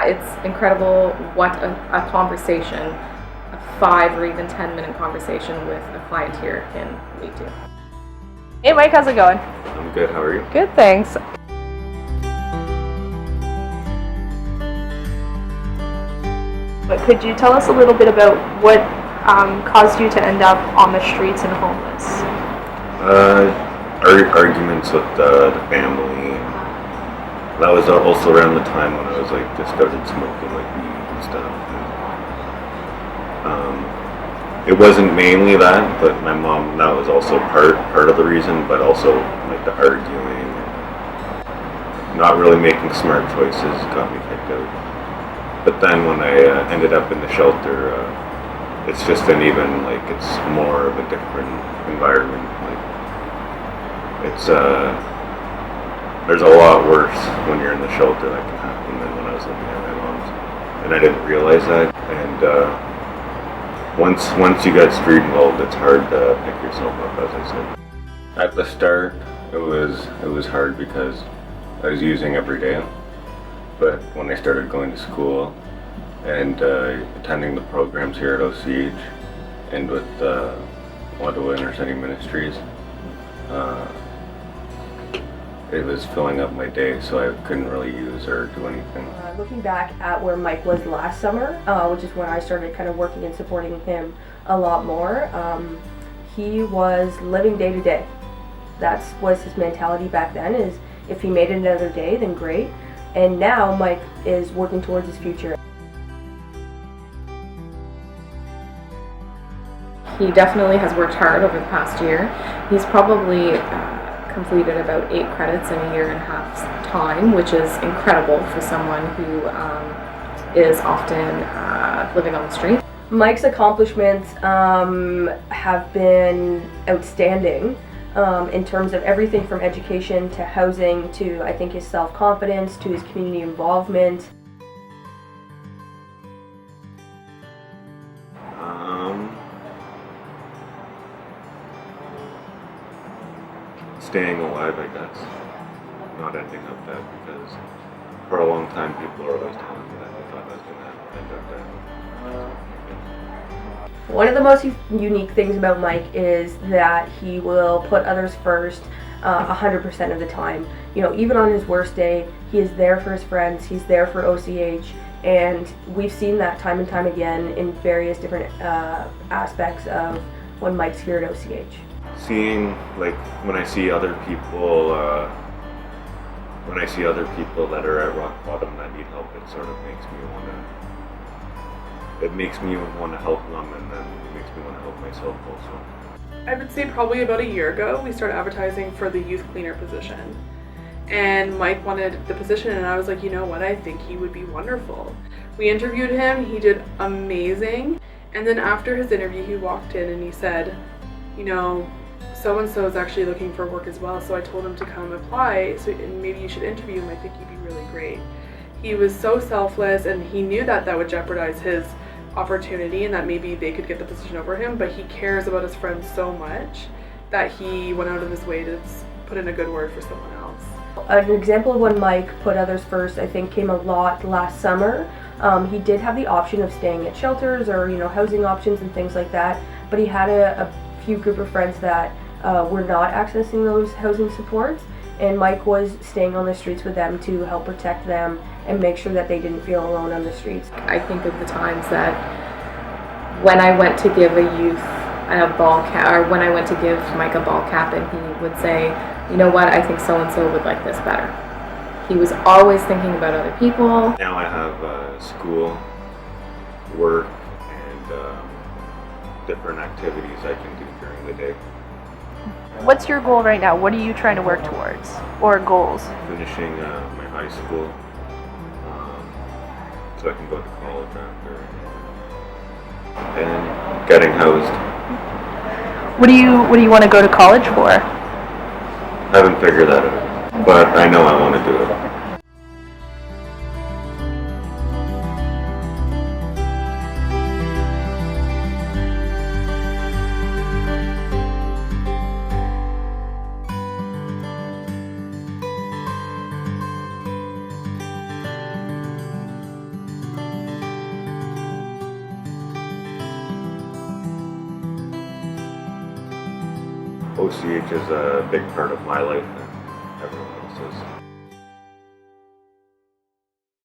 It's incredible what a conversation, a 5 or even 10-minute conversation with a client here can lead to. Hey Mike, how's it going? I'm good, how are you? Good, thanks. But could you tell us a little bit about what caused you to end up on the streets and homeless? Arguments with the family. That was also around the time when I was just started smoking weed and stuff. It wasn't mainly that, but my mom, that was also part of the reason, but also the arguing, not really making smart choices got me kicked out. But then when I ended up in the shelter, it's just it's more of a different environment. There's a lot worse when you're in the shelter that can happen than when I was living at my mom's, and I didn't realize that. And once you get street involved, it's hard to pick yourself up, as I said. At the start, it was hard because I was using every day. But when I started going to school and attending the programs here at OCH and with Ottawa Inner City Ministries, it was filling up my day, so I couldn't really use or do anything. Looking back at where Mike was last summer, which is when I started kind of working and supporting him a lot more, he was living day to day. That was his mentality back then, is if he made it another day, then great. And now Mike is working towards his future. He definitely has worked hard over the past year. He's probably completed about 8 credits in a year and a half's time, which is incredible for someone who is often living on the street. Mike's accomplishments have been outstanding in terms of everything from education to housing to, I think, his self-confidence to his community involvement. Staying alive, I guess. Not ending up dead, because for a long time people are always telling me that they thought I was going to end up dead. One of the most unique things about Mike is that he will put others first 100% of the time. You know, even on his worst day, he is there for his friends, he's there for OCH, and we've seen that time and time again in various different aspects of when Mike's here at OCH. Seeing, when I see other people, that are at rock bottom that need help, it sort of makes me want to help them, and then it makes me want to help myself also. I would say probably about a year ago, we started advertising for the youth cleaner position. And Mike wanted the position, and I was like, you know what, I think he would be wonderful. We interviewed him, he did amazing. And then after his interview, he walked in and he said, you know, so-and-so is actually looking for work as well, so I told him to come apply, and maybe you should interview him, I think he'd be really great. He was so selfless, and he knew that would jeopardize his opportunity and that maybe they could get the position over him, but he cares about his friends so much that he went out of his way to put in a good word for someone else. An example of when Mike put others first, I think, came a lot last summer. He did have the option of staying at shelters or, housing options and things like that, but he had a few group of friends that were not accessing those housing supports, and Mike was staying on the streets with them to help protect them and make sure that they didn't feel alone on the streets. I think of the times that when I went to give a youth a ball cap, or when I went to give Mike a ball cap, and he would say, you know what, I think so-and-so would like this better. He was always thinking about other people. Now I have school, work, and different activities I can do during the day. What's your goal right now? What are you trying to work towards? Or goals? Finishing my high school, so I can go to college after, and getting housed. What do you want to go to college for? I haven't figured that out, but I know I want to do it. OCH is a big part of my life and everyone else's.